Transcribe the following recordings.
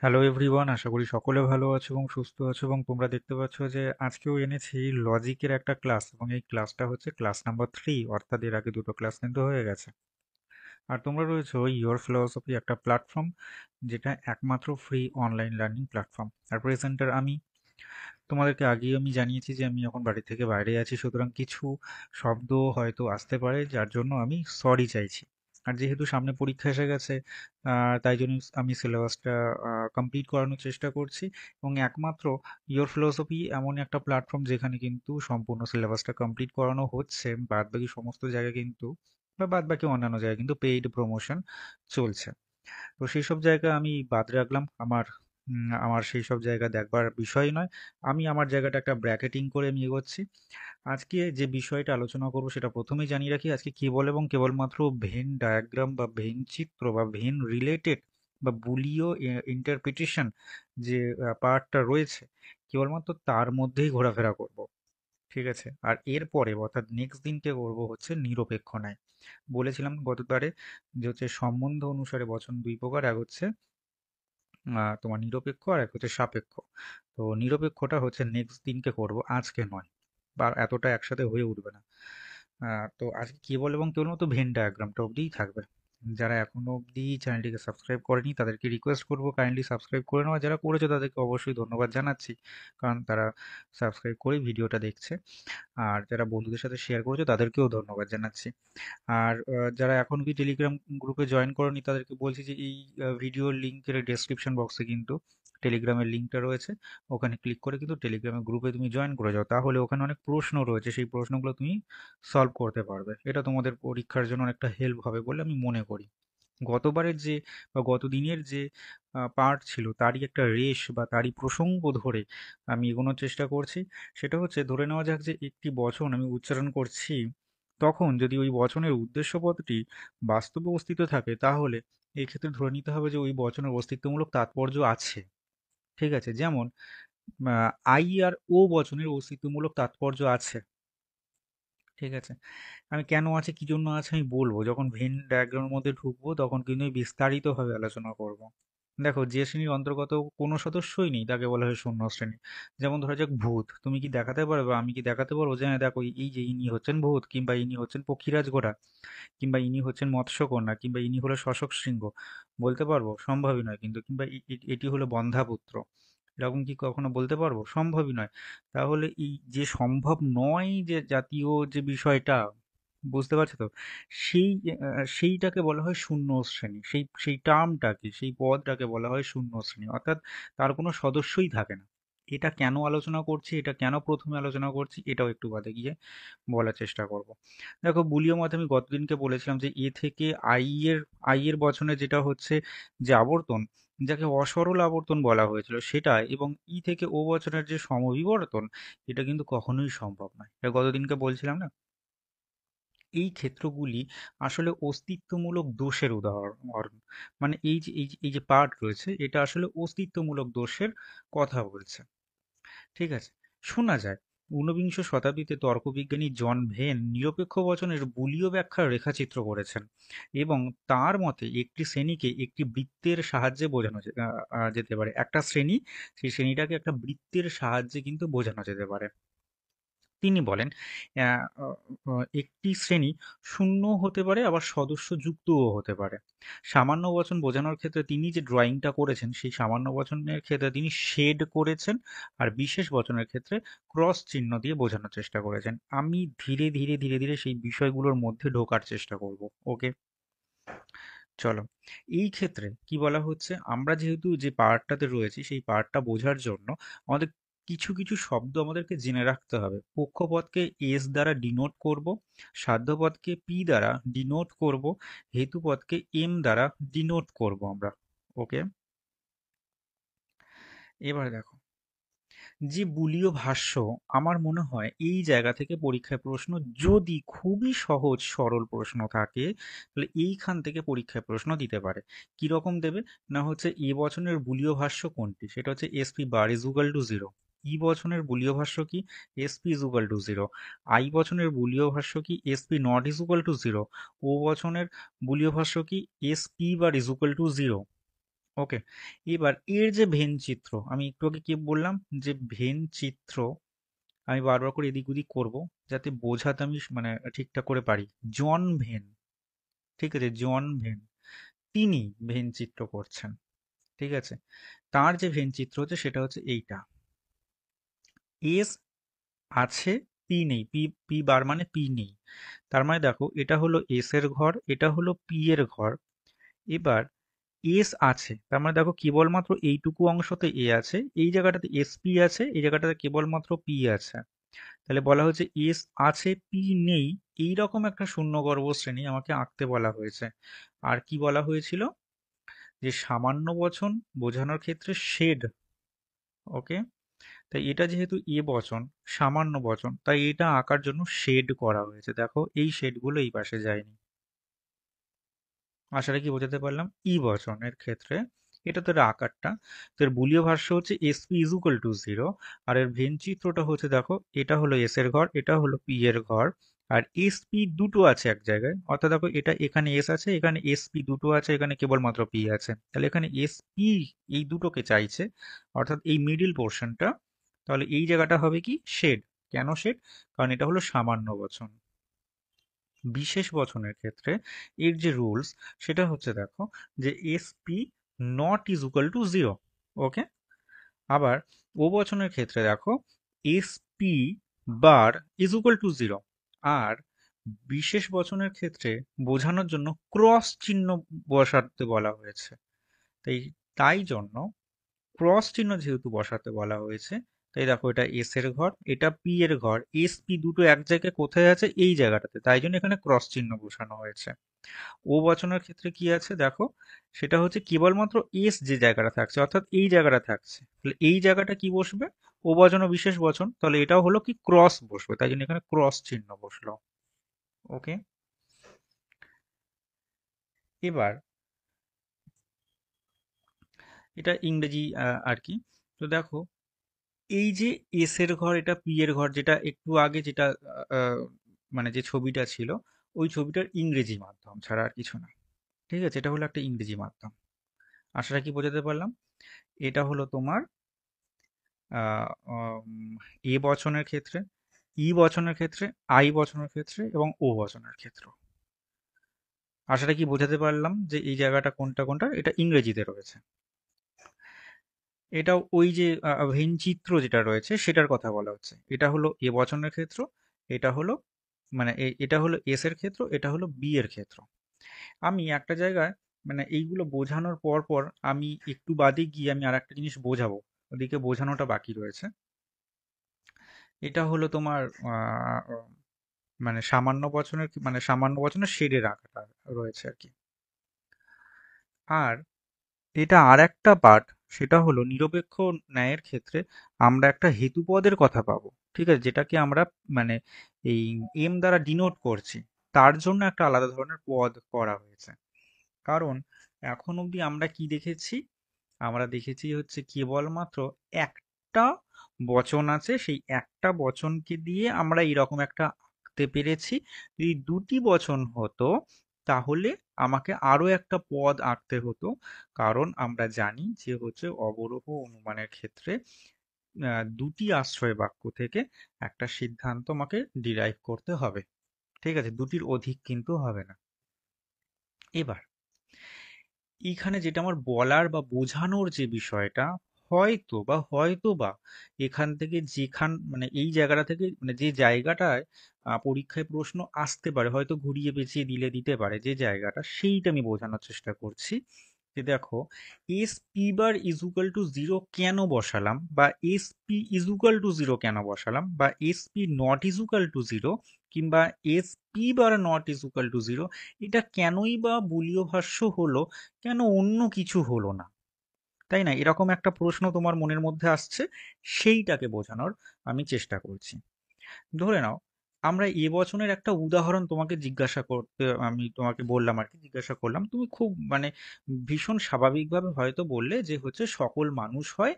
Hello everyone, আশা করি সকলে ভালো আছো এবং সুস্থ আছো। এবং তোমরা দেখতে পাচ্ছ যে আজকেও এনেছি লজিকের একটা ক্লাস, এবং এই ক্লাসটা হচ্ছে ক্লাস নাম্বার 3, অর্থাৎ এর আগে দুটো ক্লাস কিন্তু হয়ে গেছে। আর তোমরা রয়েছো ইয়োর ফিলসফি, একটা প্ল্যাটফর্ম যেটা একমাত্র ফ্রি অনলাইন লার্নিং প্ল্যাটফর্ম। আর প্রেজেন্টার আমি। তোমাদেরকে আগেই আমি জানিয়েছি যে আমি এখন বাড়ি থেকে বাইরে আছি, সুতরাং কিছু শব্দ হয়তো আসতে পারে, যার জন্য আমি সরি চাইছি। আর যেহেতু সামনে পরীক্ষা এসে গেছে, তাই জন্য আমি সিলেবাসটা কমপ্লিট করানোর চেষ্টা করছি। এবং একমাত্র ইয়োর ফিলোসফি এমন একটা প্ল্যাটফর্ম যেখানে কিন্তু সম্পূর্ণ সিলেবাসটা কমপ্লিট করানো হচ্ছে। বাদবাকি সমস্ত জায়গায় কিন্তু, বা বাদবাকি অন্যান্য জায়গায় কিন্তু পেইড প্রমোশন চলছে। তো সেই সব জায়গা আমি বাদ রাখলাম। আমার সেই সব জায়গা দেখবার বিষয় নয়। আমি আমার জায়গাটা একটা ব্র্যাকেটিং করে আমি এগোচ্ছি। আজকে যে বিষয়টা আলোচনা করব সেটা প্রথমেই জানিয়ে রাখি, আজকে কেবল এবং কেবলমাত্র ভেন ডায়াগ্রাম বা ভেন চিত্র বা ভেন রিলেটেড বা বুলিয় ইন্টারপ্রিটেশন যে পার্টটা রয়েছে, কেবলমাত্র তার মধ্যেই ঘোরাফেরা করব। ঠিক আছে? আর এরপরে অর্থাৎ নেক্সট দিনকে করব হচ্ছে নিরপেক্ষ ন্যায়। বলেছিলাম গতবারে যে হচ্ছে সম্বন্ধ অনুসারে বচন দুই প্রকার, এক হচ্ছে তোমার নিরপেক্ষ, আর এক হচ্ছে সাপেক্ষ। তো নিরপেক্ষটা হচ্ছে নেক্সট দিনকে করব, আজকে নয়, বা এতটা একসাথে হয়ে উঠবে না। তো আজকে কেবল এবং কেবলমাত্র ভেন ডায়াগ্রামটা অবধিই থাকবে। যারা এখনো অবধি চ্যানেলটিকে সাবস্ক্রাইব করেনি তাদেরকে রিকোয়েস্ট করবো কাইন্ডলি সাবস্ক্রাইব করে নেওয়া। যারা করেছে তাদেরকে অবশ্যই ধন্যবাদ জানাচ্ছি, কারণ তারা সাবস্ক্রাইব করে ভিডিওটা দেখছে। আর যারা বন্ধুদের সাথে শেয়ার করেছে তাদেরকেও ধন্যবাদ জানাচ্ছি। আর যারা এখন কি টেলিগ্রাম গ্রুপে জয়েন করনি তাদেরকে বলছি যে এই ভিডিওর লিঙ্কের ডেসক্রিপশন বক্সে কিন্তু টেলিগ্রামের লিঙ্কটা রয়েছে। ওখানে ক্লিক করে কিন্তু টেলিগ্রামের গ্রুপে তুমি জয়েন করে যাও, তাহলে ওখানে অনেক প্রশ্ন রয়েছে, সেই প্রশ্নগুলো তুমি সলভ করতে পারবে। এটা তোমাদের পরীক্ষার জন্য অনেকটা হেল্প হবে বলে আমি মনে করি। গতবারের যে বা গত দিনের যে পার্ট ছিল তারই একটা রেশ বা তারই প্রসঙ্গ ধরে আমি এগোনোর চেষ্টা করছি। সেটা হচ্ছে, ধরে নেওয়া যাক যে একটি বচন আমি উচ্চারণ করছি, তখন যদি ওই বচনের উদ্দেশ্য পদটি বাস্তবে অস্তিত্ব থাকে, তাহলে এই ক্ষেত্রে ধরে নিতে হবে যে ওই বচনের অস্তিত্বমূলক তাৎপর্য আছে। ঠিক আছে? যেমন আই আর ও বচনের অস্তিত্বমূলক তাৎপর্য আছে। ঠিক আছে? আমি কেন আছে, কি জন্য আছে আমি বলবো। যখন ভেন ডায়াগ্রামের মধ্যে ঢুকবো তখন কিন্তু আমি বিস্তারিতভাবে আলোচনা করব। দেখো, যে শ্রেণীর অন্তর্গত কোনো সদস্যই নেই তাকে বলা হয় শূন্য শ্রেণী। যেমন ধরা যাক ভূত, তুমি কি দেখাতে পারবে, আমি কি দেখাতে পারবো যে হ্যাঁ দেখো এই যে ইনি হচ্ছেন ভূত, কিংবা ইনি হচ্ছেন পক্ষীরাজ ঘোড়া, কিংবা ইনি হচ্ছেন মৎস্যকন্যা, কিংবা ইনি হলো শশক শৃঙ্গ? বলতে পারবো? সম্ভবই নয়। কিন্তু কিংবা এটি হলো বন্ধ্যাপুত্র, এরকম কি কখনো বলতে পারবো? সম্ভবই নয়। তাহলে এই যে সম্ভব নয় যে জাতীয় যে বিষয়টা, বুঝতে পারছো তো? সেইটাকে বলা হয় শূন্য শ্রেণী। সেই টার্মটাকে, সেই পদটাকে বলা হয় শূন্য শ্রেণী, অর্থাৎ তার কোনো সদস্যই থাকে না। এটা কেন আলোচনা করছি, এটা কেন প্রথমে আলোচনা করছি, এটাও একটু বাদে গিয়ে বলার চেষ্টা করব। দেখো, বুলীয় মতে আমি গতদিনকে বলেছিলাম যে এ থেকে আই এর বচনে যেটা হচ্ছে যে আবর্তন, যাকে অসরল আবর্তন বলা হয়েছিল সেটা, এবং ই থেকে ও বচনের যে সমবিবর্তন, এটা কিন্তু কখনোই সম্ভব নয়। এটা গতদিনকে বলছিলাম না? এই ক্ষেত্রগুলি আসলে অস্তিত্বমূলক দোষের উদাহরণ। মানে এই যে পার্ট রয়েছে, এটা আসলে অস্তিত্বমূলক দোষের কথা বলছে। ঠিক আছে? শোনা যায় ঊনবিংশ শতাব্দীতে তর্কবিজ্ঞানী জন ভেন নিরপেক্ষ বচনের বুলীয় ব্যাখ্যার রেখাচিত্র করেছেন, এবং তার মতে একটি শ্রেণীকে একটি বৃত্তের সাহায্যে বোঝানো যেতে পারে। একটা শ্রেণী, সেই শ্রেণীটাকে একটা বৃত্তের সাহায্যে কিন্তু বোঝানো যেতে পারে। তিনি বলেন আহ, একটি শ্রেণী শূন্য হতে পারে, আবার সদস্য যুক্তও হতে পারে। সামান্য বচন বোঝানোর ক্ষেত্রে তিনি যে ড্রয়িংটা করেছেন, সেই সামান্য বচনের ক্ষেত্রে তিনি শেড করেছেন, আর বিশেষ বচনের ক্ষেত্রে ক্রস চিহ্ন দিয়ে বোঝানোর চেষ্টা করেছেন। আমি ধীরে ধীরে ধীরে ধীরে সেই বিষয়গুলোর মধ্যে ঢোকার চেষ্টা করব। ওকে, চলো। এই ক্ষেত্রে কি বলা হচ্ছে, আমরা যেহেতু যে পার্টটাতে রয়েছি সেই পার্টটা বোঝার জন্য আমাদের কিছু কিছু শব্দ আমাদেরকে জেনে রাখতে হবে। পক্ষপদকে এস দ্বারা ডিনোট করব, সাধ্যপদকে পি দ্বারা ডিনোট করব, হেতুপদকে এম দ্বারা ডিনোট করব আমরা। ওকে, এবার দেখো, যে বুলীয় ভাষ্য, আমার মনে হয় এই জায়গা থেকে পরীক্ষায় প্রশ্ন, যদি খুবই সহজ সরল প্রশ্ন থাকে, তাহলে এইখান থেকে পরীক্ষায় প্রশ্ন দিতে পারে। কি রকম দেবে? না হচ্ছে এ বচনের বুলীয় ভাষ্য কোনটি, সেটা হচ্ছে SP bar is equal to zero. E বচনের বুলীয় ভাষ্য কি? SP is equal to zero. I বচনের বুলীয় ভাষ্য কি? SP not is equal to zero. O বচনের বুলীয় ভাষ্য কি? SP bar is equal to zero. Okay, এবার এর যে ভেন চিত্র, আমি একটু আগে কি বললাম, যে ভেন চিত্র আমি বারবার করে এদিক ওদিক করবো যাতে বোঝাতে আমি মানে ঠিকঠাক করে পারি। জন ভেন, ঠিক আছে, জন ভেন তিনি ভেন চিত্র করছেন, ঠিক আছে। তার যে ভেন চিত্র হচ্ছে সেটা হচ্ছে এইটা, এস আছে, পি নেই, পি পি বার মানে পি নেই। তার মানে দেখো এটা হলো এস এর ঘর, এটা হলো পি এর ঘর। এবার এস আছে, তার মানে দেখো কেবলমাত্র এইটুকু অংশতে এ আছে, এই জায়গাটাতে এস পি আছে, এই জায়গাটাতে কেবলমাত্র পি আছে। তাহলে বলা হয়েছে এস আছে পি নেই, এইরকম একটা শূন্যগর্ভ শ্রেণী আমাকে আঁকতে বলা হয়েছে। আর কি বলা হয়েছিল, যে সামান্য বচন বোঝানোর ক্ষেত্রে শেড। ওকে, তাই এটা যেহেতু এ বচন, সামান্য বচন, তাই এটা আঁকার জন্য শেড করা হয়েছে। দেখো এই শেডগুলো এই পাশে যায়নি। আশা রাখি বোঝাতে পারলাম। ই বচনের ক্ষেত্রে এটা তো এর আকারটা, তো এর বুলীয় ভাষ্য হচ্ছে SP is equal to zero. আর এর ভেন চিত্রটা হচ্ছে দেখো, এটা হলো এস এর ঘর, এটা হলো পি এর ঘর। আর এসপি দুটো আছে এক জায়গায়, অর্থাৎ দেখো এটা এখানে এস আছে, এখানে এসপি দুটো আছে, এখানে কেবলমাত্র পি আছে, তাহলে এখানে এসপি এই দুটোকে চাইছে, অর্থাৎ এই মিডিল পোর্শনটা। তাহলে এই জায়গাটা হবে কি শেড। কেন শেড? কারণ এটা হলো সামান্য বচন। বিশেষ বচনের ক্ষেত্রে এর যে রুলস সেটা হচ্ছে দেখো, যে SP not is equal to zero. Okay, আবার ও বচনের ক্ষেত্রে দেখো SP bar is equal to zero. আর বিশেষ বচনের ক্ষেত্রে বোঝানোর জন্য ক্রস চিহ্ন বসাতে বলা হয়েছে। তাই তাই জন্য ক্রস চিহ্ন যেহেতু বসাতে বলা হয়েছে, তাই দেখো এটা এস এর ঘর, এটা পি এর ঘর, এস পি দুটো এক জায়গায় কোথায় আছে, এই জায়গাটাতে, তাই জন্য এখানে ক্রস চিহ্ন বসানো হয়েছে। ও বচনের ক্ষেত্রে কি আছে দেখো, সেটা হচ্ছে কেবলমাত্র এস যে জায়গাটা থাকছে, অর্থাৎ এই জায়গাটা থাকছে, তাহলে এই জায়গাটা কি বসবে, ও বচন ও বিশেষ বচন, তাহলে এটাও হলো কি ক্রস বসবে, তাই জন্য এখানে ক্রস চিহ্ন বসলো। ওকে, এবার এটা ইংরেজি আর কি। তো দেখো এই যে এস এর ঘর, এটা পি এর ঘর, যেটা একটু আগে যেটা আহ, মানে যে ছবিটা ছিল, ওই ছবিটার ইংরেজি মাধ্যম ছাড়া আর কিছু না। ঠিক আছে, এটা হলো একটা ইংরেজি মাধ্যম। আশা রাখি বোঝাতে পারলাম। এটা হলো তোমার আহ, উম, এ বচনের ক্ষেত্রে, ই বচনের ক্ষেত্রে, আই বচনের ক্ষেত্রে এবং ও বচনের ক্ষেত্রে। আশা রাখি বোঝাতে পারলাম যে এই জায়গাটা কোনটা কোনটা, এটা ইংরেজিতে রয়েছে। এটাও ওই যে চিত্র যেটা রয়েছে সেটার কথা বলা হচ্ছে। এটা হলো এ বচনের ক্ষেত্র, এটা হলো মানে এটা হলো এস এর ক্ষেত্র, এটা হলো বি এর ক্ষেত্র। আমি একটা জায়গায় মানে এইগুলো বোঝানোর পর পর আমি একটু বাদে গিয়ে আমি আর একটা জিনিস বোঝাবো, ওদিকে বোঝানোটা বাকি রয়েছে। এটা হলো তোমার আহ, মানে সামান্য বচনের মানে সামান্য বচনের শেডের আঁকাটা রয়েছে আর কি। আর এটা আর একটা পার্ট, সেটা হলো নিরপেক্ষ ন্যায়ের ক্ষেত্রে আমরা একটা হেতুপদের কথা পাবো। ঠিক আছে, যেটাকে আমরা মানে এই এম দ্বারা ডিনোট করছি, তার জন্য একটা আলাদা ধরনের পদ করা হয়েছে। কারণ এখন অবধি আমরা কি দেখেছি, আমরা দেখেছি হচ্ছে কেবলমাত্র একটা বচন আছে, সেই একটা বচনকে দিয়ে আমরা এরকম একটা আঁকতে পেরেছি। যদি দুটি বচন হতো তাহলে আমাকে আরো একটা পদ আঁকতে হতো। কারণ আমরা জানি যে হচ্ছে অবরোহ অনুমানের ক্ষেত্রে দুটি আশ্রয় বাক্য থেকে একটা সিদ্ধান্ত আমাকে ডিরাইভ করতে হবে। ঠিক আছে, দুটির অধিক কিন্তু হবে না। এবার এইখানে যেটা আমার বলার বা বোঝানোর যে বিষয়টা, হয়তো বা এখান থেকে যেখান মানে এই জায়গাটা থেকে মানে যে জায়গাটায় পরীক্ষায় প্রশ্ন আসতে পারে, হয়তো ঘুরিয়ে পেঁচিয়ে দিলে দিতে পারে যে জায়গাটা, সেইটা আমি বোঝানোর চেষ্টা করছি। যে দেখো S P bar is equal to zero কেন বসালাম, বা S P is equal to zero কেন বসালাম, বা S P not is equal to zero, কিংবা S P bar not is equal to zero, এটা কেনই বা বুলীয় ভাষ্য হলো, কেন অন্য কিছু হলো না, তাই না? এরকম একটা প্রশ্ন তোমার মনের মধ্যে আসছে, সেইটাকে বোঝানোর আমি চেষ্টা করছি। ধরে নাও আমরা এ বচনের একটা উদাহরণ তোমাকে জিজ্ঞাসা করতে, আমি তোমাকে বললাম আর কি, জিজ্ঞাসা করলাম, তুমি খুব মানে ভীষণ স্বাভাবিকভাবে হয়তো বললে যে হচ্ছে সকল মানুষ হয়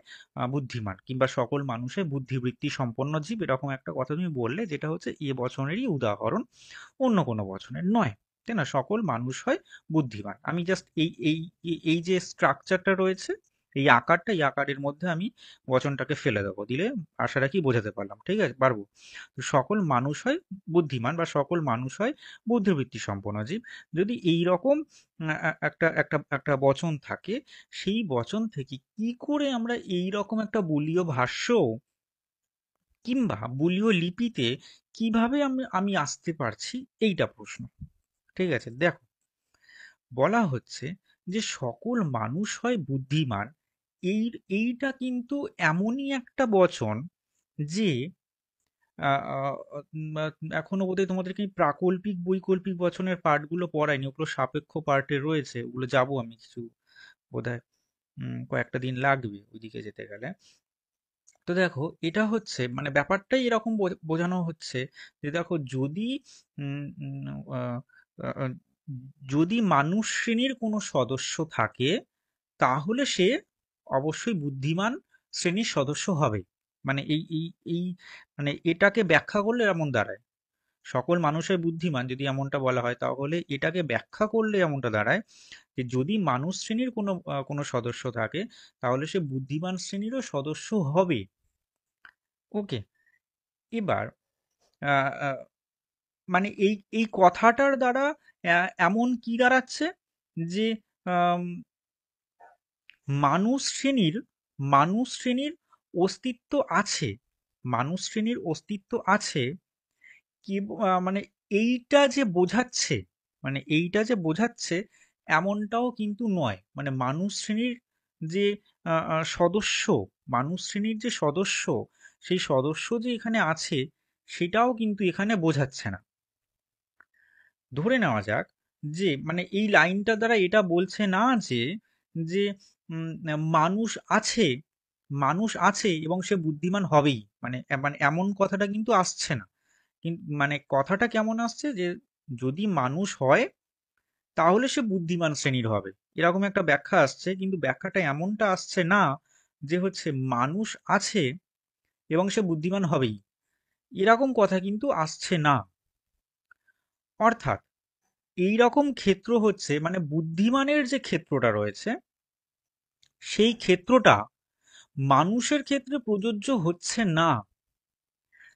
বুদ্ধিমান, কিংবা সকল মানুষের বুদ্ধিবৃত্তি সম্পন্ন জীব, এরকম একটা কথা তুমি বললে, যেটা হচ্ছে এ বচনেরই উদাহরণ, অন্য কোনো বচনের নয়। তাই না? সকল মানুষ হয় বুদ্ধিমান। আমি জাস্ট এই যে স্ট্রাকচারটা রয়েছে, এই আকারটা, এই আকারের মধ্যে আমি বচনটাকে ফেলে দেবো, দিলে আশা রাখি বোঝাতে পারলাম, ঠিক আছে? পারবো। তো সকল মানুষ হয় বুদ্ধিমান বা সকল মানুষ হয় বুদ্ধিবৃত্তি সম্পন্ন জীব। যদি এই রকম একটা একটা একটা বচন থাকে, সেই বচন থেকে কি করে আমরা এই রকম একটা বলীয় ভাষ্য কিংবা বলীয় লিপিতে কিভাবে আমি আমি আসতে পারছি, এইটা প্রশ্ন। ঠিক আছে, দেখো, বলা হচ্ছে যে সকল মানুষ হয় বুদ্ধিমান। এইটা কিন্তু এমনই একটা বচন যে এখনো বোধহয় তোমাদেরকে এই প্রাকল্পিক বৈকল্পিক বচনের পার্টগুলো পড়ায়নি, ওগুলো সাপেক্ষ পার্টে রয়েছে, ওগুলো যাবো আমি কিছু বোধহয় কয়েকটা দিন লাগবে ওইদিকে যেতে গেলে। তো দেখো, এটা হচ্ছে মানে ব্যাপারটাই এরকম বোঝানো হচ্ছে যে দেখো, যদি উম, উম, আহ, আহ, যদি মানুষ শ্রেণীর কোনো সদস্য থাকে, তাহলে সে অবশ্যই বুদ্ধিমান শ্রেণীর সদস্য হবে। মানে এই এই এই মানে এটাকে ব্যাখ্যা করলে এমন দাঁড়ায়, সকল মানুষের বুদ্ধিমান যদি এমনটা বলা হয়, তাহলে এটাকে ব্যাখ্যা করলে এমনটা দাঁড়ায় যে যদি মানুষ শ্রেণীর কোনো সদস্য থাকে, তাহলে সে বুদ্ধিমান শ্রেণীরও সদস্য হবে। ওকে, এবার আহ, আহ, মানে এই এই কথাটার দ্বারা এমন কি দাঁড়াচ্ছে যে আম, মানুষ শ্রেণীর মানুষ শ্রেণীর অস্তিত্ব আছে, মানুষ শ্রেণীর অস্তিত্ব আছে কি মানে এইটা যে বোঝাচ্ছে, মানে এইটা যে বোঝাচ্ছে এমনটাও কিন্তু নয়। মানে মানুষ শ্রেণীর যে সদস্য, মানুষ শ্রেণীর যে সদস্য, সেই সদস্য যে এখানে আছে, সেটাও কিন্তু এখানে বোঝাচ্ছে না। ধরে নেওয়া যাক যে মানে এই লাইনটা দ্বারা এটা বলছে না যে যে মানুষ আছে, মানুষ আছে এবং সে বুদ্ধিমান হবেই, মানে মানে এমন কথাটা কিন্তু আসছে না। কিন্তু মানে কথাটা কেমন আসছে যে যদি মানুষ হয়, তাহলে সে বুদ্ধিমান শ্রেণীর হবে, এরকম একটা ব্যাখ্যা আসছে। কিন্তু ব্যাখ্যাটা এমনটা আসছে না যে হচ্ছে মানুষ আছে এবং সে বুদ্ধিমান হবেই, এরকম কথা কিন্তু আসছে না। অর্থাৎ এই রকম ক্ষেত্র হচ্ছে মানে বুদ্ধিমানের যে ক্ষেত্রটা রয়েছে, সেই ক্ষেত্রটা মানুষের ক্ষেত্রে প্রযোজ্য হচ্ছে না।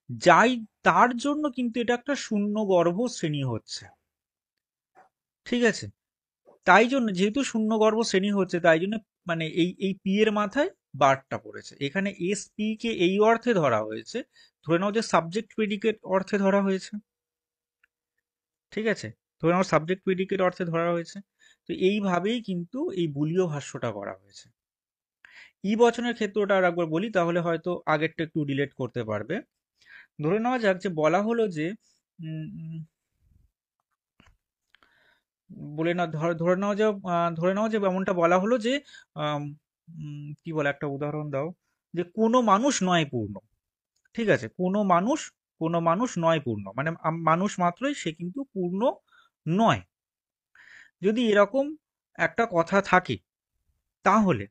যাই, তার জন্য কিন্তু এটা একটা শূন্যগর্ভ শ্রেণী হচ্ছে। ঠিক আছে, তাই জন্য যেহেতু শূন্যগর্ভ শ্রেণী হচ্ছে, তাই জন্য মানে এই পি এর মাথায় বারটা পড়েছে। এখানে এস পি কে এই অর্থে ধরা হয়েছে, ধরে নাও যে সাবজেক্ট প্রেডিকেট অর্থে ধরা হয়েছে। ঠিক আছে, ধরে নাও সাবজেক্ট প্রেডিকেট অর্থে ধরা হয়েছে। তো এইভাবেই কিন্তু এই বুলীয় ভাষ্যটা করা হয়েছে। ই বচনের ক্ষেত্রটা আর একবার বলি, তাহলে হয়তো আগেরটা একটু রিলেট করতে পারবে। ধরে নেওয়া যাক যে বলা হলো যে উম, উম, বলে না ধরে নাও যে ধরে নাও যে এমনটা বলা হলো যে আম, কি বলে, একটা উদাহরণ দাও, যে কোনো মানুষ নয় পূর্ণ। ঠিক আছে, কোনো মানুষ নয় পূর্ণ, মানে মানুষ মাত্রই সে কিন্তু পূর্ণ নয়। যদি এরকম একটা কথা থাকে, তাহলে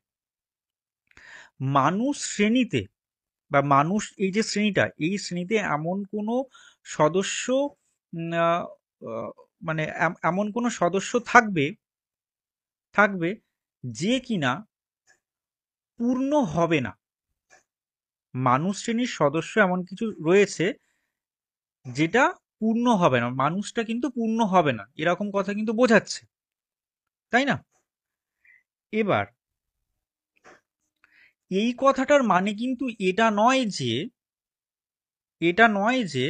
মানুষ শ্রেণীতে বা মানুষ এই যে শ্রেণীটা, এই শ্রেণীতে এমন কোনো সদস্য আহ, আহ, মানে এমন কোনো সদস্য থাকবে, থাকবে যে কিনা পূর্ণ হবে না। মানুষ শ্রেণীর সদস্য এমন কিছু রয়েছে যেটা পূর্ণ হবে না, মানুষটা কিন্তু পূর্ণ হবে না, এরকম কথা কিন্তু বোঝাচ্ছে, তাই না? এবার এই কথাটার মানে কিন্তু এটা নয় যে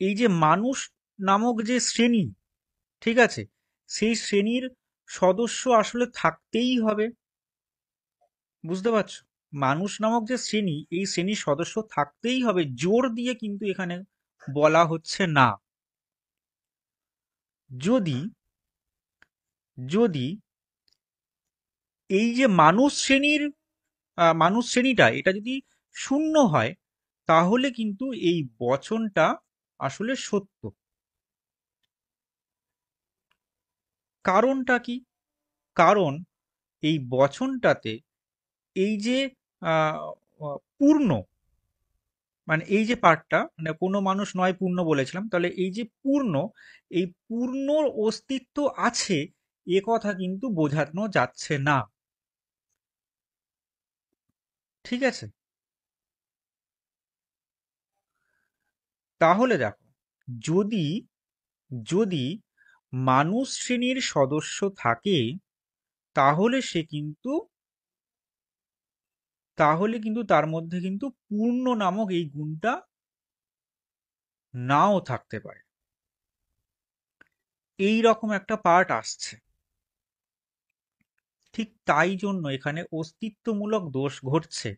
এই যে মানুষ নামক যে শ্রেণী, ঠিক আছে, সেই শ্রেণীর সদস্য আসলে থাকতেই হবে। বুঝতে পারছো? মানুষ নামক যে শ্রেণী, এই শ্রেণীর সদস্য থাকতেই হবে, জোর দিয়ে কিন্তু এখানে বলা হচ্ছে না। যদি যদি এই যে মানুষ শ্রেণীটা এটা যদি শূন্য হয়, তাহলে কিন্তু এই বচনটা আসলে সত্য। কারণটা কি? কারণ এই বচনটাতে এই যে পূর্ণ, মানে এই যে পার্টটা, মানে কোনো মানুষ নয় পূর্ণ বলেছিলাম, তাহলে এই যে পূর্ণ, এই পূর্ণর অস্তিত্ব আছে এ কথা কিন্তু বোঝানো যাচ্ছে না। ঠিক আছে? তাহলে দেখো, যদি যদি মানুষ শ্রেণীর সদস্য থাকে, তাহলে সে কিন্তু তাহলে কিন্তু তার মধ্যে কিন্তু পূর্ণ নামক এই গুণটা নাও থাকতে পারে। এই রকম একটা পার্ট আসছে। ঠিক তাই জন্য এখানে অস্তিত্বমূলক দোষ ঘটছে,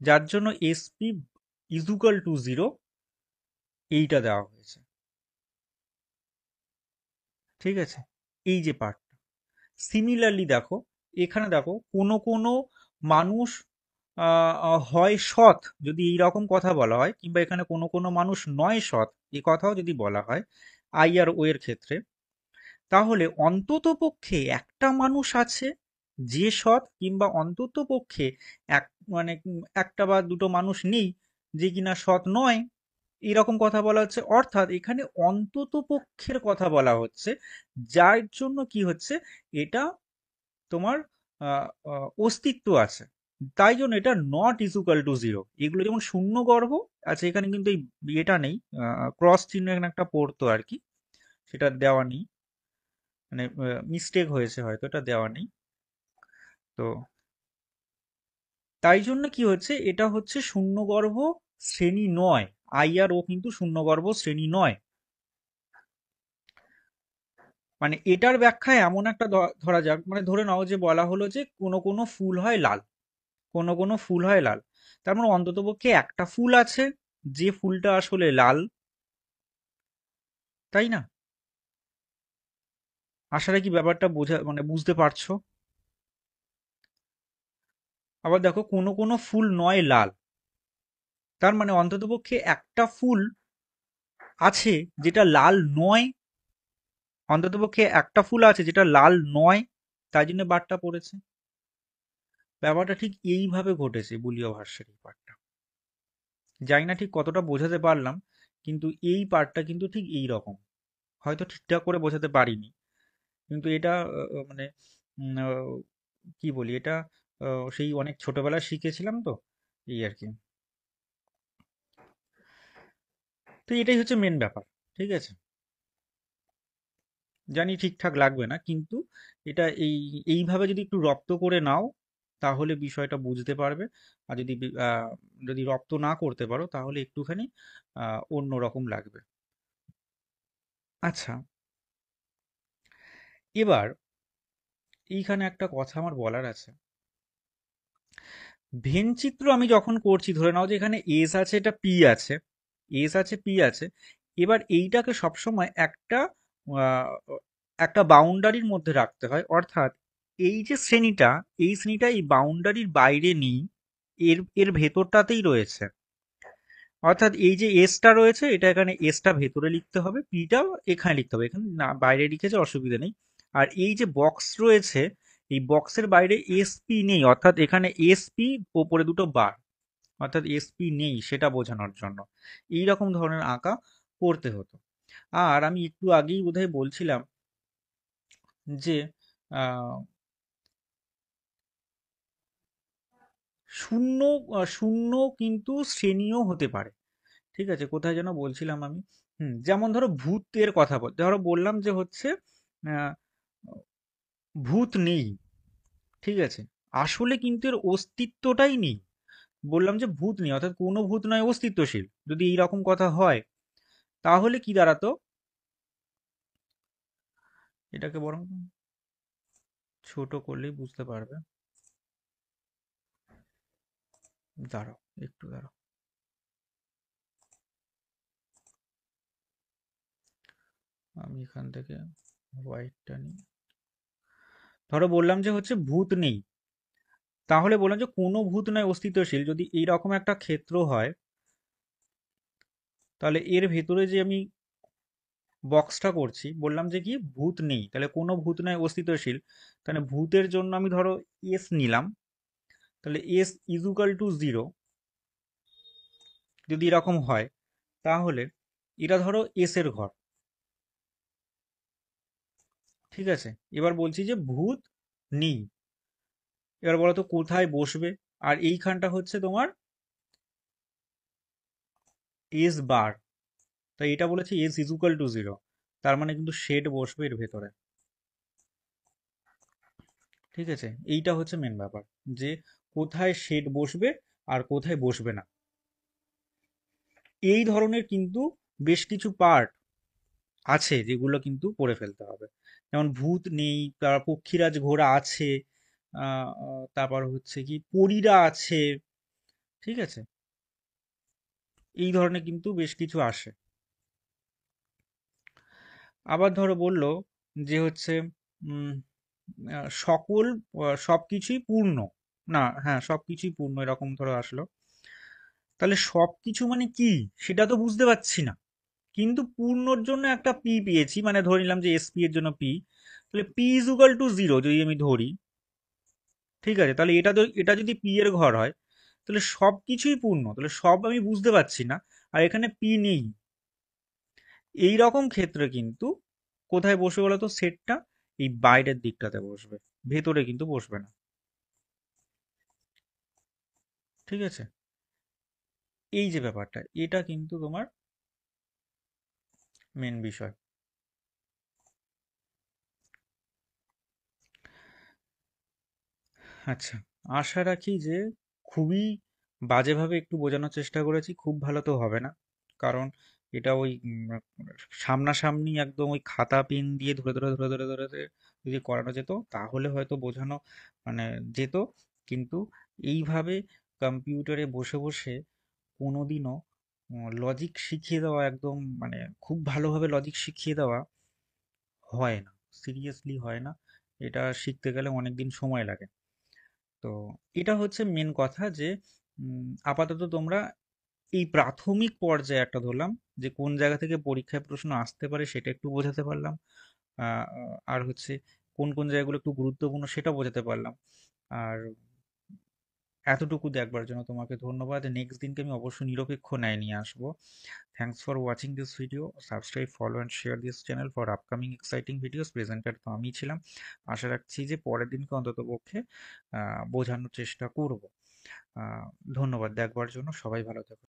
যার জন্য এসপি ইজুকাল টু জিরো এইটা দেওয়া হয়েছে। ঠিক আছে? এই যে পার্টটা। সিমিলারলি দেখো, এখানে দেখো কোনো কোনো মানুষ হয় সৎ, যদি এই রকম কথা বলা হয়, কিংবা এখানে কোনো কোনো মানুষ নয় সৎ এ কথাও যদি বলা হয় আই আর ও এর ক্ষেত্রে, তাহলে অন্তত পক্ষে একটা মানুষ আছে যে সৎ, কিংবা অন্তত পক্ষে এক মানে একটা বা দুটো মানুষ নেই যে কিনা সৎ নয়, এরকম কথা বলা হচ্ছে। অর্থাৎ এখানে অন্তত পক্ষের কথা বলা হচ্ছে, যার জন্য কি হচ্ছে, এটা তোমার অস্তিত্ব আছে। তাই জন্য এটা নট ইকুয়াল টু জিরো। এগুলো যেমন শূন্য গর্ভ আছে, এখানে কিন্তু এই এটা নেই, ক্রস চিহ্ন এখানে একটা পড়তো আর কি, সেটা দেওয়া নেই, মানে মিস্টেক হয়েছে হয়তো, এটা দেওয়া নেই। তো তাই জন্য কি হচ্ছে, এটা হচ্ছে শূন্যগর্ভ শ্রেণী নয়। আই আর ও কিন্তু শূন্যগর্ভ শ্রেণী নয়। মানে এটার ব্যাখ্যায় এমন একটা ধরা যাক, মানে ধরে নাও যে বলা হলো যে কোনো কোনো ফুল হয় লাল, কোনো কোনো ফুল হয় লাল, তার মানে অন্ততপক্ষে একটা ফুল আছে যে ফুলটা আসলে লাল, তাই না? আশা রাখি ব্যাপারটা বোঝা মানে বুঝতে পারছো। আবার দেখো কোনো কোনো ফুল নয় লাল, তার মানে অন্ততপক্ষে একটা ফুল আছে যেটা লাল নয়, অন্ততপক্ষে একটা ফুল আছে যেটা লাল নয়, তাই জন্য বারটা পড়েছে। ব্যাপারটা ঠিক এইভাবে ঘটেছে বুলীয় ভাষ্যের এই পার্টটা। জানি না ঠিক কতটা বোঝাতে পারলাম, কিন্তু এই পার্টটা কিন্তু ঠিক এই রকম। হয়তো ঠিকঠাক করে বোঝাতে পারিনি, কিন্তু এটা মানে কি বলি, এটা সেই অনেক ছোটবেলায় শিখেছিলাম তো, এই আর কি। তো এটাই হচ্ছে মেন ব্যাপার। ঠিক আছে? জানি ঠিকঠাক লাগবে না, কিন্তু এটা এইভাবে যদি একটু রপ্ত করে নাও, তাহলে বিষয়টা বুঝতে পারবে। আর যদি যদি রপ্ত না করতে পারো, তাহলে একটুখানি অন্য রকম লাগবে। আচ্ছা, এবার এইখানে একটা কথা আমার বলার আছে। ভেনচিত্র আমি যখন করছি, ধরে নাও যে এখানে এস আছে, এটা পি আছে, এস আছে পি আছে, এবার এইটাকে সবসময় একটা আহ, একটা বাউন্ডারির মধ্যে রাখতে হয়। অর্থাৎ এই যে শ্রেণীটা, এই শ্রেণীটা এই বাউন্ডারির বাইরে নেই, এর এর ভেতরটাতেই রয়েছে। অর্থাৎ এই যে এসটা রয়েছে, এটা এখানে এসটা ভেতরে লিখতে হবে, পিটা এখানে লিখতে হবে, এখানে না বাইরে লিখেছে অসুবিধা নেই। আর এই যে বক্স রয়েছে, এই বক্সের বাইরে এসপি নেই, অর্থাৎ এখানে এসপি ওপরে দুটো বার, অর্থাৎ এসপি নেই সেটা বোঝানোর জন্য এই রকম ধরনের আঁকা করতে হতো। আর আমি একটু আগেই বোধহয় বলছিলাম যে আহ, শূন্য শূন্য কিন্তু শ্রেণীও হতে পারে। ঠিক আছে, কোথায় যেন বলছিলাম আমি। যেমন ধরো ভূতের কথা ধরো বললাম যে হচ্ছে আহ, ভূত নেই। ঠিক আছে, আসলে কিন্তু এর অস্তিত্বটাই নেই। বললাম যে ভূত নেই, অর্থাৎ কোনো ভূত নয় অস্তিত্বশীল, যদি এইরকম কথা হয়, তাহলে কি দাঁড়াতো, এটাকে বরং ছোট করলেই বুঝতে পারবে। দাঁড়াও, একটু দাঁড়াও, আমি এখান থেকে হোয়াইটটা নিই। ধরো বললাম যে হচ্ছে ভূত নেই, তাহলে বললাম যে কোনো ভূত নয় অস্তিত্বশীল, যদি এইরকম একটা ক্ষেত্র হয়, তাহলে এর ভেতরে যে আমি বক্সটা করছি, বললাম যে কি ভূত নেই, তাহলে কোনো ভূত নয় অস্তিত্বশীল, তাহলে ভূতের জন্য আমি ধরো এস নিলাম, তাহলে এস ইজুকাল টু জিরো। যদি এরকম হয় তাহলে এটা ধরো এস এর ঘর, ঠিক আছে? এবার বলছি যে ভূত নেই, এবার বলো তো কোথায় বসবে? আর এইখানটা হচ্ছে তোমার এস বার, তাই এটা বলেছে এস ইকুয়াল টু জিরো, তার মানে কিন্তু শেড বসবে এর ভেতরে, ঠিক আছে? এইটা হচ্ছে মেন ব্যাপার, যে কোথায় শেড বসবে আর কোথায় বসবে না। এই ধরনের কিন্তু বেশ কিছু পার্ট আছে যেগুলো কিন্তু পড়ে ফেলতে হবে। যেমন ভূত নেই, তার পক্ষীরাজ ঘোড়া আছে, তারপর হচ্ছে কি পরীরা আছে, ঠিক আছে? এই ধরনের কিন্তু বেশ কিছু আসে। আবার ধরো বললো যে হচ্ছে উম, সকল সবকিছুই পূর্ণ, না হ্যাঁ সবকিছুই পূর্ণ এরকম ধরো আসলো, তাহলে সবকিছু মানে কি সেটা তো বুঝতে পারছি না। কিন্তু পূর্ণর জন্য একটা পি পেয়েছি, মানে ধরে নিলাম যে এসপি এর জন্য পি, তাহলে P is equal to zero যদি আমি ধরি, ঠিক আছে? তাহলে এটা যদি পি এর ঘর হয় তাহলে সব কিছুই পূর্ণ, তাহলে সব আমি বুঝতে পারছি না, আর এখানে পি নেই। এই রকম ক্ষেত্রে কিন্তু কোথায় বসবে বলতো সেটটা? এই বাইরের দিকটাতে বসবে, ভেতরে কিন্তু বসবে না, ঠিক আছে? এই যে ব্যাপারটা, এটা কিন্তু তোমার মেন বিষয়। আচ্ছা, আশা রাখি যে খুবই বাজেভাবে একটু বোঝানোর চেষ্টা করেছি, খুব ভালো তো হবে না, কারণ এটা ওই সামনাসামনি একদম ওই খাতা পেন দিয়ে ধরে যদি করানো যেত তাহলে হয়তো বোঝানো মানে যেত, কিন্তু এইভাবে কম্পিউটারে বসে বসে কোনোদিনও লজিক শিখিয়ে দেওয়া একদম মানে খুব ভালোভাবে লজিক শিখিয়ে দেওয়া হয় না, সিরিয়াসলি হয় না। এটা শিখতে গেলে অনেক দিন সময় লাগে। তো এটা হচ্ছে মেন কথা যে আপাতত তোমরা এই প্রাথমিক পর্যায়ে একটা ধরলাম যে কোন জায়গা থেকে পরীক্ষায় প্রশ্ন আসতে পারে সেটা একটু বোঝাতে পারলাম, আহ, আর হচ্ছে কোন কোন জায়গাগুলো একটু গুরুত্বপূর্ণ সেটা বোঝাতে পারলাম। আর এতটুকু দেখবার জন্য তোমাকে ধন্যবাদ। নেক্সট দিনকে আমি অবশ্যই নিরপেক্ষ ন্যায় নিয়ে আসবো। Thanks for watching this video, subscribe follow and share this channel for upcoming exciting videos. Presenter তো আমি ছিলাম, আশা রাখছি যে পরের দিনকে অন্তত পক্ষে বোঝানোর চেষ্টা করব। ধন্যবাদ দেখবার জন্য, সবাই ভালো থেকো।